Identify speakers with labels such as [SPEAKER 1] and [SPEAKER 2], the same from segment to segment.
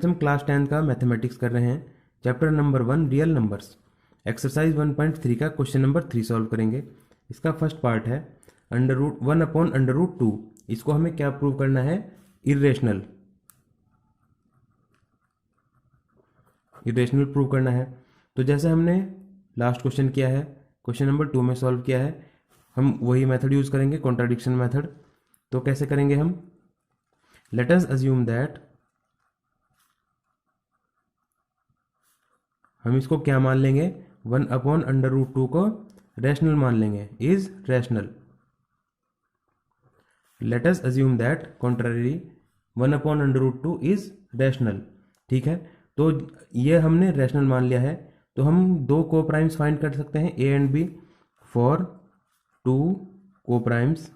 [SPEAKER 1] हम क्लास 10 का मैथमेटिक्स कर रहे हैं, chapter number 1 real numbers, exercise 1.3 का क्वेश्चन नंबर 3 सॉल्व करेंगे। इसका फर्स्ट पार्ट है अंडर रूट 1/√2। इसको हमें क्या प्रूव करना है? इरेशनल प्रूव करना है। तो जैसे हमने लास्ट क्वेश्चन किया है, क्वेश्चन नंबर 2 में सॉल्व किया है, हम वही मेथड यूज करेंगे, कॉन्ट्राडिक्शन मेथड। तो कैसे करेंगे हम? लेट अस अज्यूम दैट, हम इसको क्या मान लेंगे? 1/√2 को रैशनल मान लेंगे, is rational. Let us assume that contrary 1/√2 is rational. ठीक है, तो ये हमने रैशनल मान लिया है। तो हम दो को प्राइम्स फाइंड कर सकते हैं, a and b, for two coprimes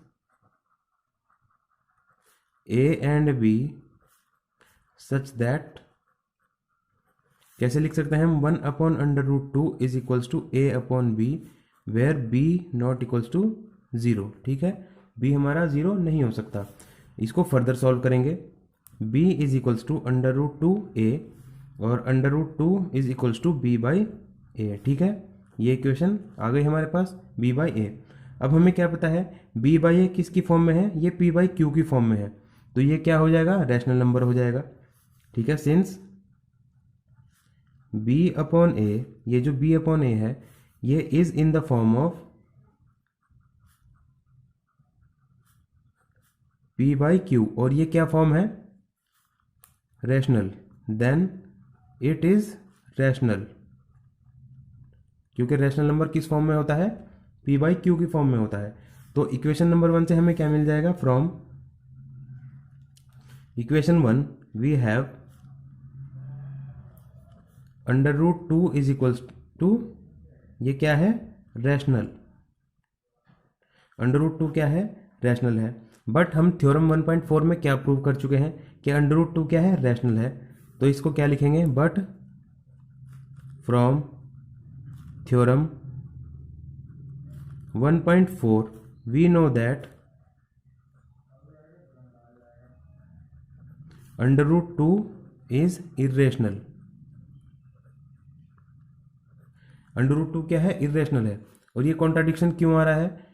[SPEAKER 1] a and b such that, कैसे लिख सकते हैं हम? 1/√2 is equals to a upon b, where b not equals to 0। ठीक है, बी हमारा 0 नहीं हो सकता। इसको फर्दर सॉल्व करेंगे। b is equals to √2 a और √2 is equals to b by a. ठीक है, ये इक्वेशन आ गई हमारे पास, b बाई ए। अब हमें क्या पता है b बाई ए किसकी फॉर्म में है? ये p बाई क्यू की फॉर्म में है। तो ये क्या हो जाएगा? रैशनल नंबर हो जाएगा। ठीक है, सिंस b अपॉन ए, ये जो b अपॉन ए है ये is in the form of p by q, और ये क्या फॉर्म है? Rational. Then it is rational, क्योंकि रैशनल नंबर किस फॉर्म में होता है? p बाई क्यू की फॉर्म में होता है। तो इक्वेशन नंबर 1 से हमें क्या मिल जाएगा? From equation 1 we have √2 is equals to, ये क्या है? रैशनल। √2 क्या है? रैशनल है। बट हम थ्योरम 1.4 में क्या प्रूव कर चुके हैं कि √2 क्या है? रैशनल है। तो इसको क्या लिखेंगे? But from theorem 1.4 we know that √2 is irrational। √2 क्या है? इरेशनल है। और ये कॉन्ट्राडिक्शन क्यों आ रहा है?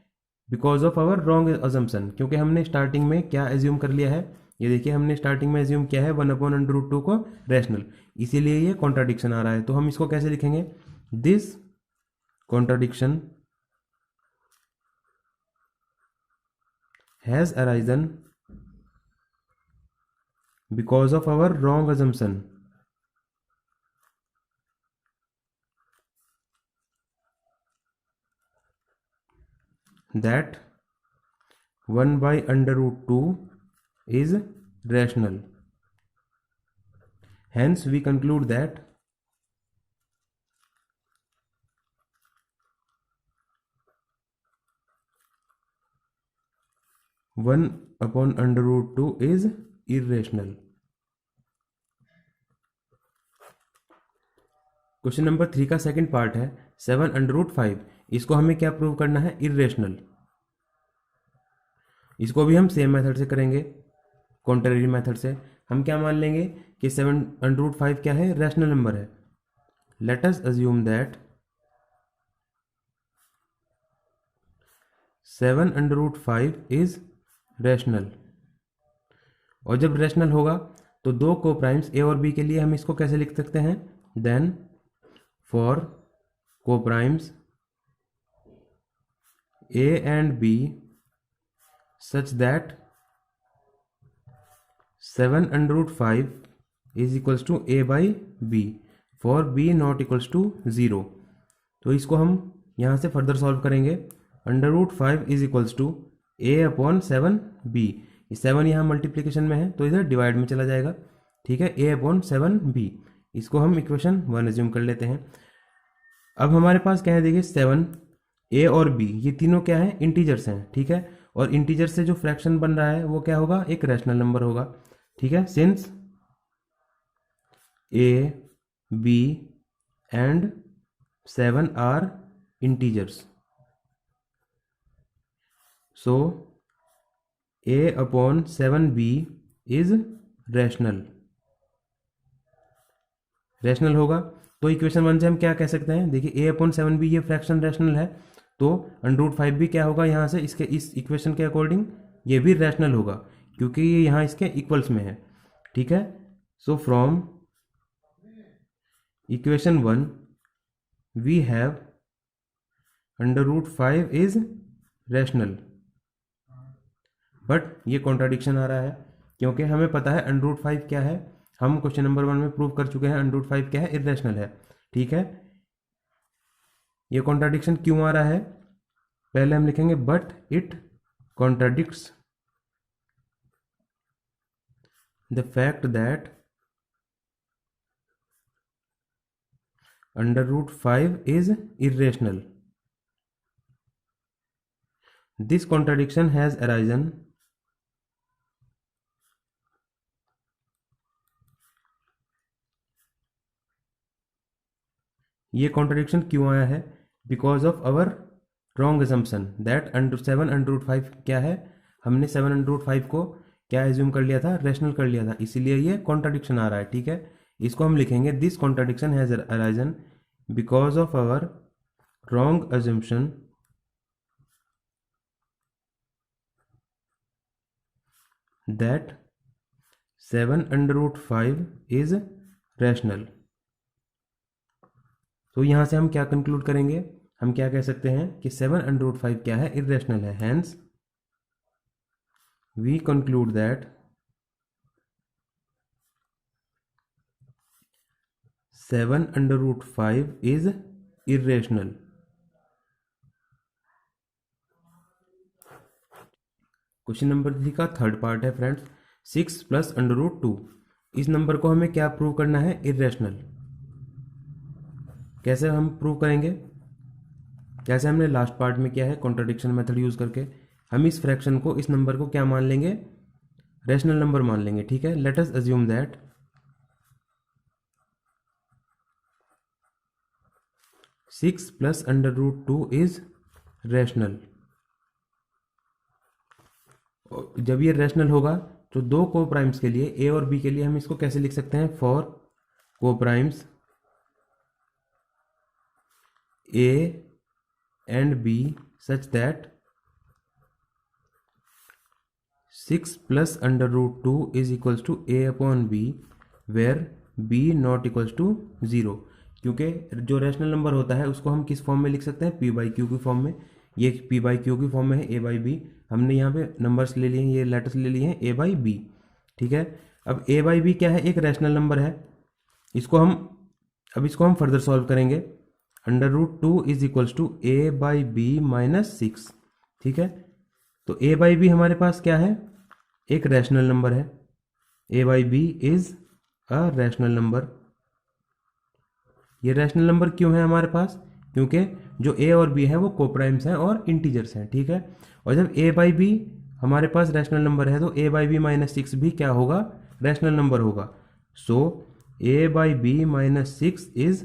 [SPEAKER 1] Because of our wrong assumption, क्योंकि हमने स्टार्टिंग में क्या एज्यूम कर लिया है? ये देखिए, हमने स्टार्टिंग में एज्यूम किया है 1/√2 को रैशनल, इसीलिए ये कॉन्ट्राडिक्शन आ रहा है। तो हम इसको कैसे लिखेंगे? This contradiction has arisen because of our wrong assumption that 1/√2 is rational. Hence we conclude that 1/√2 is irrational। Question number 3 का सेकंड पार्ट है 7/5। इसको हमें क्या प्रूव करना है? इरेशनल। इसको भी हम सेम मेथड से करेंगे, कॉन्ट्ररी मेथड से। हम क्या मान लेंगे कि 7/5 क्या है? रैशनल नंबर है। Let us assume that 7/5 is rational. और जब रैशनल होगा तो दो को प्राइम्स ए और बी के लिए हम इसको कैसे लिख सकते हैं? Then for coprimes a and b such that 7/5 is equals to a by b, for b not equals to 0। तो इसको हम यहाँ से फर्दर सॉल्व करेंगे। √5 is equals to a upon 7b। 7 यहाँ मल्टीप्लीकेशन में है तो इधर डिवाइड में चला जाएगा। ठीक है, a अपॉन 7b। इसको हम इक्वेशन 1 एज्यूम कर लेते हैं। अब हमारे पास क्या है? देखिए 7, a और b ये तीनों क्या है? इंटीजर्स हैं। ठीक है, और इंटीजर से जो फ्रैक्शन बन रहा है वो क्या होगा? एक रैशनल नंबर होगा। ठीक है, since a, b and 7 are integers, so a upon 7b is rational। Rational होगा। तो इक्वेशन 1 से हम क्या कह सकते हैं, देखिए a/7 भी ये फ्रैक्शन रैशनल है, तो √5 भी क्या होगा यहाँ से इसके इस इक्वेशन के अकॉर्डिंग ये भी रैशनल होगा, क्योंकि ये यहाँ इसके इक्वल्स में है। ठीक है, so from equation 1 we have √5 is rational, but ये कॉन्ट्राडिक्शन आ रहा है, क्योंकि हमें पता है √5 क्या है, हम क्वेश्चन नंबर 1 में प्रूव कर चुके हैं √5 क्या है, इरेशनल है। ठीक है, ये कॉन्ट्राडिक्शन क्यों आ रहा है, पहले हम लिखेंगे but it contradicts the fact that √5 is irrational. This contradiction has arisen ये कॉन्ट्रडिक्शन क्यों आया है, because of our wrong assumption that 7 √5 क्या है, हमने 7 √5 को क्या एज्यूम कर लिया था, रैशनल कर लिया था, इसीलिए ये कॉन्ट्रडिक्शन आ रहा है। ठीक है, इसको हम लिखेंगे this contradiction has arisen because of our wrong assumption that 7 √5 is rational। तो यहाँ से हम क्या कंक्लूड करेंगे, हम क्या कह सकते हैं कि 7 √5 क्या है, इरेशनल है। Hence we conclude that 7 √5 is irrational. Question number 3 का थर्ड पार्ट है फ्रेंड्स, 6 + √2। इस नंबर को हमें क्या प्रूव करना है, इरेशनल। कैसे हम प्रूव करेंगे, जैसे हमने लास्ट पार्ट में किया है कॉन्ट्रडिक्शन मेथड यूज करके, हम इस फ्रैक्शन को, इस नंबर को क्या मान लेंगे, रैशनल नंबर मान लेंगे। ठीक है, let us assume that 6 + √2 is rational. जब ये रैशनल होगा तो दो को प्राइम्स के लिए, ए और बी के लिए, हम इसको कैसे लिख सकते हैं, for coprimes a and b such that 6 + √2 is equals to a/b where b not equals to 0। क्योंकि जो रैशनल नंबर होता है उसको हम किस फॉर्म में लिख सकते हैं, p/q की फॉर्म में। ये p/q की फॉर्म में है a/b, हमने यहाँ पे नंबर्स ले लिए हैं, ये लेटर्स ले लिए हैं a/b। ठीक है, अब a/b क्या है, एक रैशनल नंबर है। इसको हम फर्दर सॉल्व करेंगे, √2 इज इक्वल्स टू a/b - 6। ठीक है, तो a/b हमारे पास क्या है, एक रैशनल नंबर है, a/b is a rational number. ये रैशनल नंबर क्यों है हमारे पास, क्योंकि जो a और b है वो कोप्राइम्स हैं और इंटीजर्स हैं। ठीक है, और जब a/b हमारे पास रैशनल नंबर है तो a/b - 6 भी क्या होगा, रैशनल नंबर होगा। सो a/b - 6 is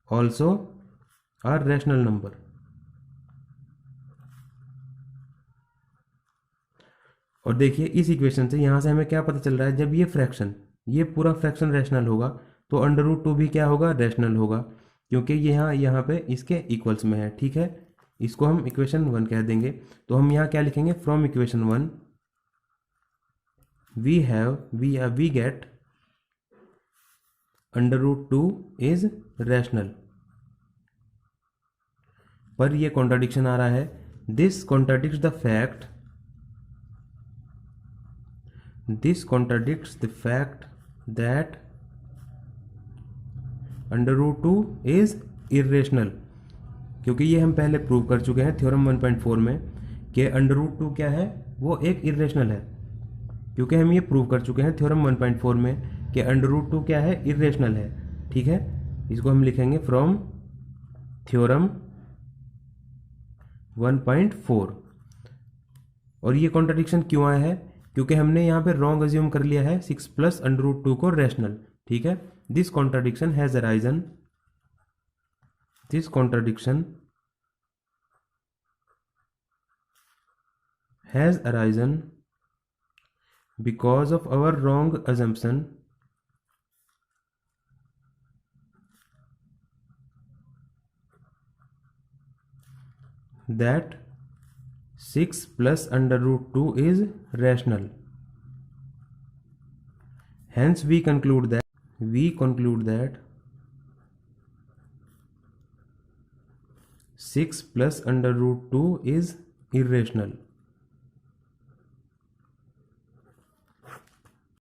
[SPEAKER 1] also a rational number. और देखिए इस इक्वेशन से यहाँ से हमें क्या पता चल रहा है, जब ये फ्रैक्शन, ये पूरा फ्रैक्शन रैशनल होगा तो √2 भी क्या होगा, रैशनल होगा, क्योंकि ये यहाँ पे इसके इक्वल्स में है। ठीक है, इसको हम इक्वेशन 1 कह देंगे। तो हम यहाँ क्या लिखेंगे, from equation 1 we get √2 is rational. पर ये कॉन्ट्राडिक्शन आ रहा है, this contradicts the fact that √2 is irrational. क्योंकि ये हम पहले प्रूव कर चुके हैं थ्योरम 1.4 में कि √2 क्या है, वो एक इरेशनल है। क्योंकि हम ये प्रूव कर चुके हैं थ्योरम 1.4 में कि √2 क्या है, इरेशनल है। ठीक है, इसको हम लिखेंगे फ्रॉम थ्योरम 1.4। और ये कॉन्ट्राडिक्शन क्यों आया है, क्योंकि हमने यहाँ पे रॉन्ग अज्यूम कर लिया है 6 + √2 को रैशनल। ठीक है, this contradiction has arisen because of our wrong assumption that 6 plus under root 2 is rational. Hence we conclude that 6 plus under root 2 is irrational.